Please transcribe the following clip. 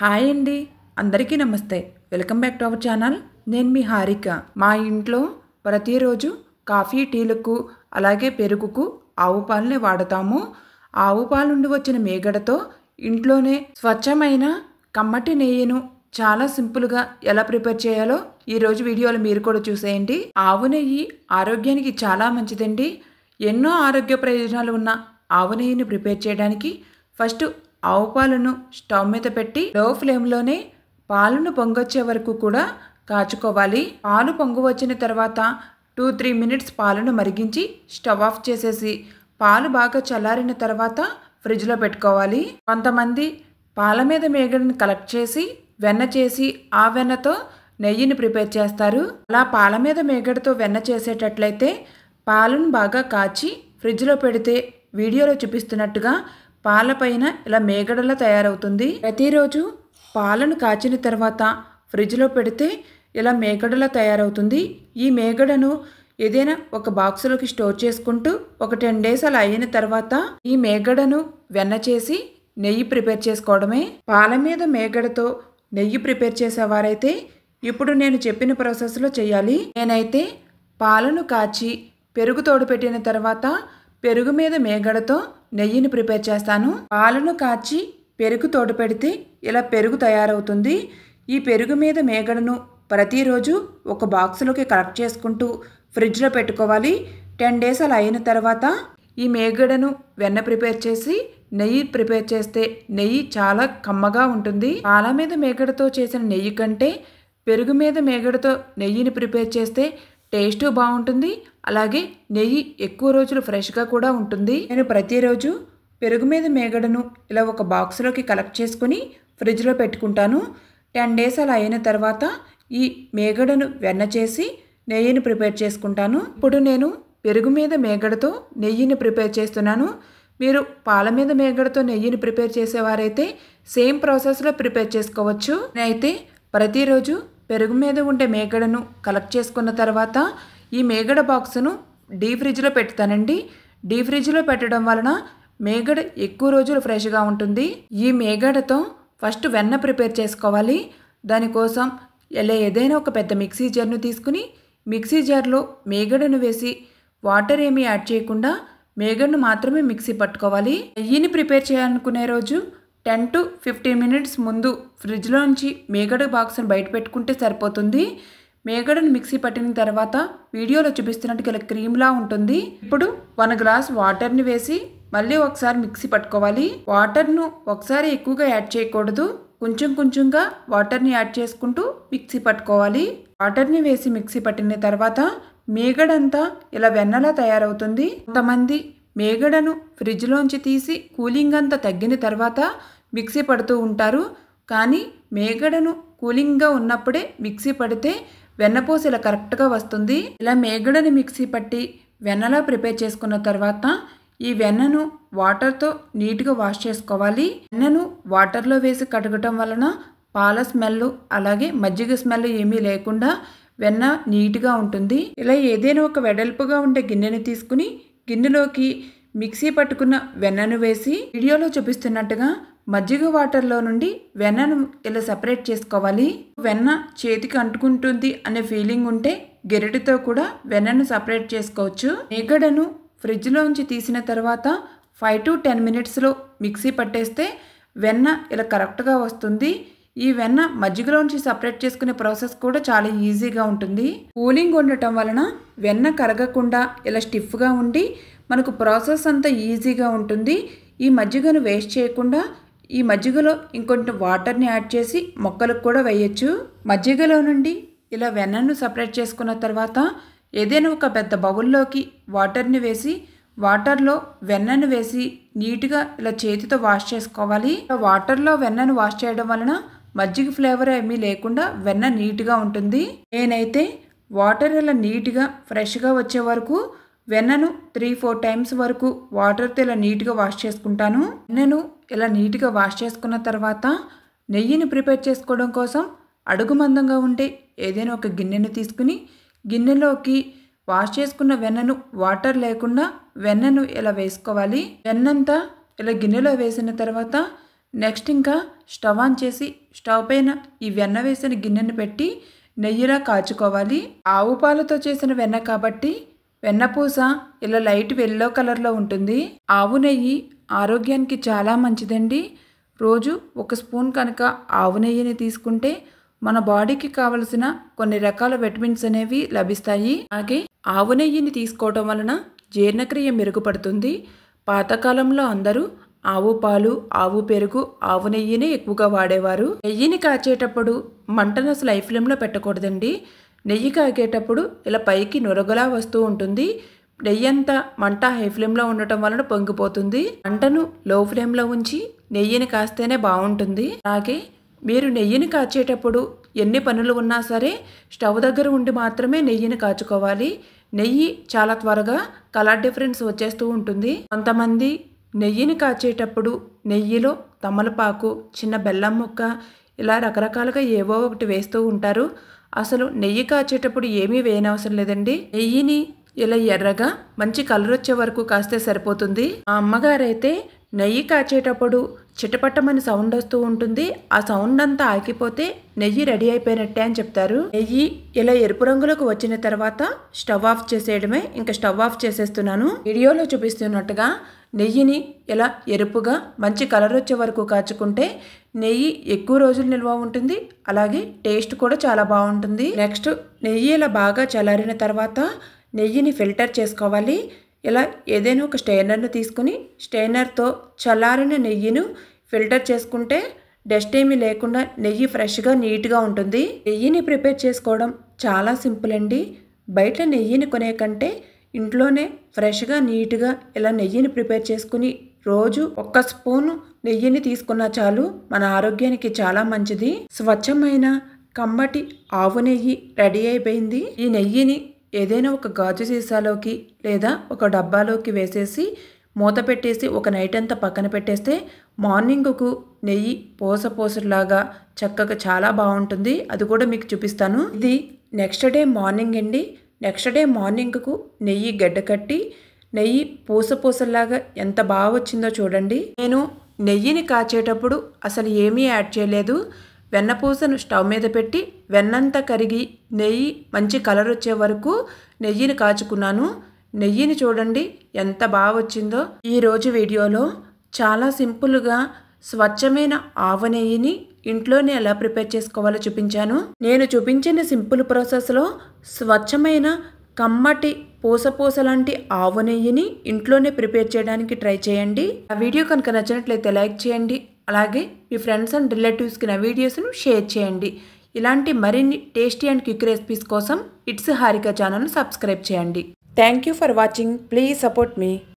Hi అండి, అందరికీ నమస్తే. Welcome back to our channel. నేను మీ హారిక. మా ఇంట్లో ప్రతిరోజు కాఫీ, టీలకు అలాగే పెరుగుకు ఆవు పాలని వాడతాము. ఆవు పాల నుండి వచ్చిన మేగడతో ఇంట్లోనే స్వచ్ఛమైన కమ్మటి నెయ్యిను చాలా సింపుల్గా ఎలా ప్రిపేర్ చేయాలో ఈరోజు వీడియోలో మీరు కూడా చూసేయండి. ఆవు నెయ్యి ఆరోగ్యానికి చాలా మంచిదండి. ఎన్నో ఆరోగ్య ప్రయోజనాలు ఉన్న ఆవు నెయ్యిని ప్రిపేర్ చేయడానికి ఫస్ట్ ఆవు పాలను స్టవ్ మీద పెట్టి లో ఫ్లేమ్లోనే పాలను పొంగొచ్చే వరకు కూడా కాచుకోవాలి. పాలు పొంగు వచ్చిన తర్వాత 2-3 మినిట్స్ పాలను మరిగించి స్టవ్ ఆఫ్ చేసేసి పాలు బాగా చల్లారిన తర్వాత ఫ్రిడ్జ్లో పెట్టుకోవాలి. కొంతమంది పాల మీద మేగడని కలెక్ట్ చేసి వెన్న చేసి ఆ వెన్నతో నెయ్యిని ప్రిపేర్ చేస్తారు. అలా పాల మీద మేగడతో వెన్న చేసేటట్లయితే పాలను బాగా కాచి ఫ్రిడ్జ్లో పెడితే వీడియోలో చూపిస్తున్నట్టుగా పాలపైన ఇలా మేగడలా తయారవుతుంది. ప్రతిరోజు పాలను కాచిన తర్వాత ఫ్రిడ్జ్లో పెడితే ఇలా మేగడలా తయారవుతుంది. ఈ మేగడను ఏదైనా ఒక బాక్సులోకి స్టోర్ చేసుకుంటూ ఒక 10 డేస్ అలా అయిన తర్వాత ఈ మేగడను వెన్న చేసి నెయ్యి ప్రిపేర్ చేసుకోవడమే. పాల మీద మేగడతో నెయ్యి ప్రిపేర్ చేసేవారైతే ఇప్పుడు నేను చెప్పిన ప్రాసెస్లో చేయాలి. నేనైతే పాలను కాచి పెరుగు తోడు పెట్టిన తర్వాత పెరుగు మీద మేగడతో నెయ్యిని ప్రిపేర్ చేస్తాను. పాలను కాచి పెరుగు తోడు పెడితే ఇలా పెరుగు తయారవుతుంది. ఈ పెరుగు మీద మేగడను ప్రతిరోజు ఒక బాక్సులోకి కలెక్ట్ చేసుకుంటూ ఫ్రిడ్జ్లో పెట్టుకోవాలి. 10 డేస్ అలా అయిన తర్వాత ఈ మేగడను వెన్న ప్రిపేర్ చేసి నెయ్యి ప్రిపేర్ చేస్తే నెయ్యి చాలా కమ్మగా ఉంటుంది. పాల మీద మేగడతో చేసిన నెయ్యి కంటే పెరుగు మీద మేగడతో నెయ్యిని ప్రిపేర్ చేస్తే టేస్ట్ బాగుంటుంది. అలాగే నెయ్యి ఎక్కువ రోజులు ఫ్రెష్గా కూడా ఉంటుంది. నేను ప్రతిరోజు పెరుగు మీద మేగడను ఇలా ఒక బాక్స్లోకి కలెక్ట్ చేసుకుని ఫ్రిడ్జ్లో పెట్టుకుంటాను. 10 డేస్ అలా అయిన తర్వాత ఈ మేగడను వెన్న చేసి నెయ్యిని ప్రిపేర్ చేసుకుంటాను. ఇప్పుడు నేను పెరుగు మీద మేగడతో నెయ్యిని ప్రిపేర్ చేస్తున్నాను. మీరు పాల మీద మేగడతో నెయ్యిని ప్రిపేర్ చేసేవారైతే సేమ్ ప్రాసెస్లో ప్రిపేర్ చేసుకోవచ్చు. నేనైతే ప్రతిరోజు పెరుగు మీద ఉండే మేగడను కలెక్ట్ చేసుకున్న తర్వాత ఈ మేగడ బాక్సును డీ ఫ్రిడ్జ్లో పెడతానండి. డీ ఫ్రిడ్జ్లో పెట్టడం వలన మేగడ ఎక్కువ రోజులు ఫ్రెష్గా ఉంటుంది. ఈ మేగడతో ఫస్ట్ వెన్న ప్రిపేర్ చేసుకోవాలి. దానికోసం ఏదైనా ఒక పెద్ద మిక్సీ జార్ను తీసుకుని మిక్సీ జార్లో మేగడను వేసి వాటర్ ఏమీ యాడ్ చేయకుండా మేగడను మాత్రమే మిక్సీ పట్టుకోవాలి. నెయ్యిని ప్రిపేర్ చేయాలనుకునే రోజు 10 to 15 మినిట్స్ ముందు ఫ్రిడ్జ్లో నుంచి మేగడ బాక్స్ని బయట పెట్టుకుంటే సరిపోతుంది. మేగడను మిక్సీ పట్టిన తర్వాత వీడియోలో చూపిస్తున్నట్టుగా ఇలా క్రీమ్లా ఉంటుంది. ఇప్పుడు 1 గ్లాస్ వాటర్ని వేసి మళ్ళీ ఒకసారి మిక్సీ పట్టుకోవాలి. వాటర్ను ఒకసారి ఎక్కువగా యాడ్ చేయకూడదు. కొంచెం కొంచెంగా వాటర్ని యాడ్ చేసుకుంటూ మిక్సీ పట్టుకోవాలి. వాటర్ని వేసి మిక్సీ పట్టిన తర్వాత మేగడంతా ఇలా వెన్నలా తయారవుతుంది. కొంతమంది మేగడను ఫ్రిడ్జ్లోంచి తీసి కూలింగ్ అంతా తగ్గిన తర్వాత మిక్సీ పడుతూ ఉంటారు. కానీ మేగడను కూలింగ్గా ఉన్నప్పుడే మిక్సీ పడితే వెన్నపూస ఇలా కరెక్ట్గా వస్తుంది. ఇలా మేగడని మిక్సీ పట్టి వెన్నలా ప్రిపేర్ చేసుకున్న తర్వాత ఈ వెన్నను వాటర్తో నీట్గా వాష్ చేసుకోవాలి. వెన్నను వాటర్లో వేసి కడగటం వలన పాల స్మెల్ అలాగే మజ్జిగ స్మెల్ ఏమీ లేకుండా వెన్న నీట్గా ఉంటుంది. ఇలా ఏదైనా ఒక వెడల్పుగా ఉండే గిన్నెని తీసుకుని గిన్నెలోకి మిక్సీ పట్టుకున్న వెన్నను వేసి వీడియోలో చూపిస్తున్నట్టుగా మజ్జిగ వాటర్లో నుండి వెన్నను ఇలా సెపరేట్ చేసుకోవాలి. వెన్న చేతికి అంటుకుంటుంది అనే ఫీలింగ్ ఉంటే గెరిటితో కూడా వెన్నను సెపరేట్ చేసుకోవచ్చు. మేగడను ఫ్రిడ్జ్లోంచి తీసిన తర్వాత 5 to 10 మినిట్స్లో మిక్సీ పట్టేస్తే వెన్న ఇలా కరెక్ట్గా వస్తుంది. ఈ వెన్న మజ్జిగలోంచి సపరేట్ చేసుకునే ప్రాసెస్ కూడా చాలా ఈజీగా ఉంటుంది. కూలింగ్ ఉండటం వలన వెన్న కరగకుండా ఇలా స్టిఫ్గా ఉండి మనకు ప్రాసెస్ అంతా ఈజీగా ఉంటుంది. ఈ మజ్జిగను వేస్ట్ చేయకుండా ఈ మజ్జిగలో ఇంకొంచెం వాటర్ని యాడ్ చేసి మొక్కలకు కూడా వేయచ్చు. మజ్జిగలో నుండి ఇలా వెన్నను సపరేట్ చేసుకున్న తర్వాత ఏదైనా ఒక పెద్ద బౌల్లోకి వాటర్ని వేసి వాటర్లో వెన్నను వేసి నీట్గా ఇలా చేతితో వాష్ చేసుకోవాలి. వాటర్లో వెన్నను వాష్ చేయడం వలన మజ్జిగ ఫ్లేవర్ ఏమీ లేకుండా వెన్న నీట్గా ఉంటుంది. నేనైతే వాటర్ ఇలా నీట్గా ఫ్రెష్గా వచ్చే వరకు వెన్నను 3-4 టైమ్స్ వరకు వాటర్తో ఇలా నీట్గా వాష్ చేసుకుంటాను. వెన్నను ఇలా నీట్గా వాష్ చేసుకున్న తర్వాత నెయ్యిని ప్రిపేర్ చేసుకోవడం కోసం అడుగు మందంగా ఉండే ఏదైనా ఒక గిన్నెను తీసుకుని గిన్నెలోకి వాష్ చేసుకున్న వెన్నను వాటర్ లేకుండా వెన్నను ఇలా వేసుకోవాలి. వెన్నంతా ఇలా గిన్నెలో వేసిన తర్వాత నెక్స్ట్ ఇంకా స్టవ్ ఆన్ చేసి స్టవ్ పైన ఈ వెన్న వేసిన గిన్నెను పెట్టి నెయ్యిలా కాచుకోవాలి. ఆవు పాలతో చేసిన వెన్న కాబట్టి వెన్నపూస ఇలా లైట్ ఎల్లో కలర్లో ఉంటుంది. ఆవు నెయ్యి ఆరోగ్యానికి చాలా మంచిదండి. రోజు 1 స్పూన్ కనుక ఆవు నెయ్యిని తీసుకుంటే మన బాడీకి కావలసిన కొన్ని రకాల విటమిన్స్ అనేవి లభిస్తాయి. అలాగే ఆవు నెయ్యిని తీసుకోవడం వలన జీర్ణక్రియ మెరుగుపడుతుంది. పాతకాలంలో అందరూ ఆవు పాలు, ఆవు పెరుగు, ఆవు నెయ్యిని ఎక్కువగా వాడేవారు. నెయ్యిని కాచేటప్పుడు మంటను అసలు హై ఫ్లేమ్లో పెట్టకూడదండి. నెయ్యి కాగేటప్పుడు ఇలా పైకి నురగలా వస్తూ ఉంటుంది. నెయ్యి అంతా మంట హై ఫ్లేమ్లో ఉండటం వలన పొంగిపోతుంది. మంటను లో ఫ్లేమ్లో ఉంచి నెయ్యిని కాస్తేనే బాగుంటుంది. అలాగే మీరు నెయ్యిని కాచేటప్పుడు ఎన్ని పనులు ఉన్నా సరే స్టవ్ దగ్గర ఉండి మాత్రమే నెయ్యిని కాచుకోవాలి. నెయ్యి చాలా త్వరగా కలర్ డిఫరెన్స్ వచ్చేస్తూ ఉంటుంది. కొంతమంది నెయ్యిని కాచేటప్పుడు నెయ్యిలో తమలపాకు, చిన్న బెల్లం ముక్క ఇలా రకరకాలుగా ఏవో ఒకటి వేస్తూ ఉంటారు. అసలు నెయ్యి కాచేటప్పుడు ఏమీ వేయనవసరం లేదండి. నెయ్యిని ఇలా ఎర్రగా మంచి కలర్ వచ్చే వరకు కాస్తే సరిపోతుంది. మా అమ్మగారైతే నెయ్యి కాచేటప్పుడు చిటపట్టమని సౌండ్ వస్తూ ఉంటుంది. ఆ సౌండ్ అంతా ఆగిపోతే నెయ్యి రెడీ అయిపోయినట్టే అని చెప్తారు. నెయ్యి ఇలా ఎరుపు రంగులోకి వచ్చిన తర్వాత స్టవ్ ఆఫ్ చేసేయడమే. ఇంకా స్టవ్ ఆఫ్ చేసేస్తున్నాను. వీడియోలో చూపిస్తున్నట్టుగా నెయ్యిని ఇలా ఎరుపుగా మంచి కలర్ వచ్చే వరకు కాచుకుంటే నెయ్యి ఎక్కువ రోజులు నిల్వ ఉంటుంది. అలాగే టేస్ట్ కూడా చాలా బాగుంటుంది. నెక్స్ట్ నెయ్యి ఇలా బాగా చల్లారిన తర్వాత నెయ్యిని ఫిల్టర్ చేసుకోవాలి. ఇలా ఏదైనా ఒక స్ట్రైనర్ను తీసుకుని స్ట్రైనర్తో చల్లారిన నెయ్యిని ఫిల్టర్ చేసుకుంటే డస్ట్ ఏమీ లేకుండా నెయ్యి ఫ్రెష్గా నీట్గా ఉంటుంది. నెయ్యిని ప్రిపేర్ చేసుకోవడం చాలా సింపుల్ అండి. బయట నెయ్యిని కొనే కంటే ఇంట్లోనే ఫ్రెష్గా నీట్గా ఇలా నెయ్యిని ప్రిపేర్ చేసుకుని రోజు 1 స్పూను నెయ్యిని తీసుకున్నా చాలు. మన ఆరోగ్యానికి చాలా మంచిది. స్వచ్ఛమైన కమ్మటి ఆవు నెయ్యి రెడీ అయిపోయింది. ఈ నెయ్యిని ఏదైనా ఒక గాజు సీసాలోకి లేదా ఒక డబ్బాలోకి వేసేసి మూత పెట్టేసి ఒక నైట్ అంతా పక్కన పెట్టేస్తే మార్నింగ్కు నెయ్యి పూసలాగా చక్కగా చాలా బాగుంటుంది. అది కూడా మీకు చూపిస్తాను. ఇది నెక్స్ట్ డే మార్నింగ్ అండి. నెక్స్ట్ డే మార్నింగ్కు నెయ్యి గడ్డ కట్టి నెయ్యి పూసలాగా ఎంత బాగా వచ్చిందో చూడండి. నేను నెయ్యిని కాచేటప్పుడు అసలు ఏమీ యాడ్ చేయలేదు. వెన్నపూసను స్టవ్ మీద పెట్టి వెన్నంతా కరిగి నెయ్యి మంచి కలర్ వచ్చే వరకు నెయ్యిని కాచుకున్నాను. నెయ్యిని చూడండి ఎంత బాగా వచ్చిందో. ఈరోజు వీడియోలో చాలా సింపుల్గా స్వచ్ఛమైన ఆవు నెయ్యిని ఇంట్లోనే ఎలా ప్రిపేర్ చేసుకోవాలో చూపించాను. నేను చూపించిన సింపుల్ ప్రాసెస్లో స్వచ్ఛమైన కమ్మటి పూస లాంటి ఆవు నెయ్యిని ఇంట్లోనే ప్రిపేర్ చేయడానికి ట్రై చేయండి. ఆ వీడియో కనుక నచ్చినట్లయితే లైక్ చేయండి. అలాగే మీ ఫ్రెండ్స్ అండ్ రిలేటివ్స్కి నా వీడియోస్ను షేర్ చేయండి. ఇలాంటి మరిన్ని టేస్టీ అండ్ క్విక్ రెసిపీస్ కోసం ఇట్స్ హారిక ఛానల్ను సబ్స్క్రైబ్ చేయండి. Thank you for watching. Please support me.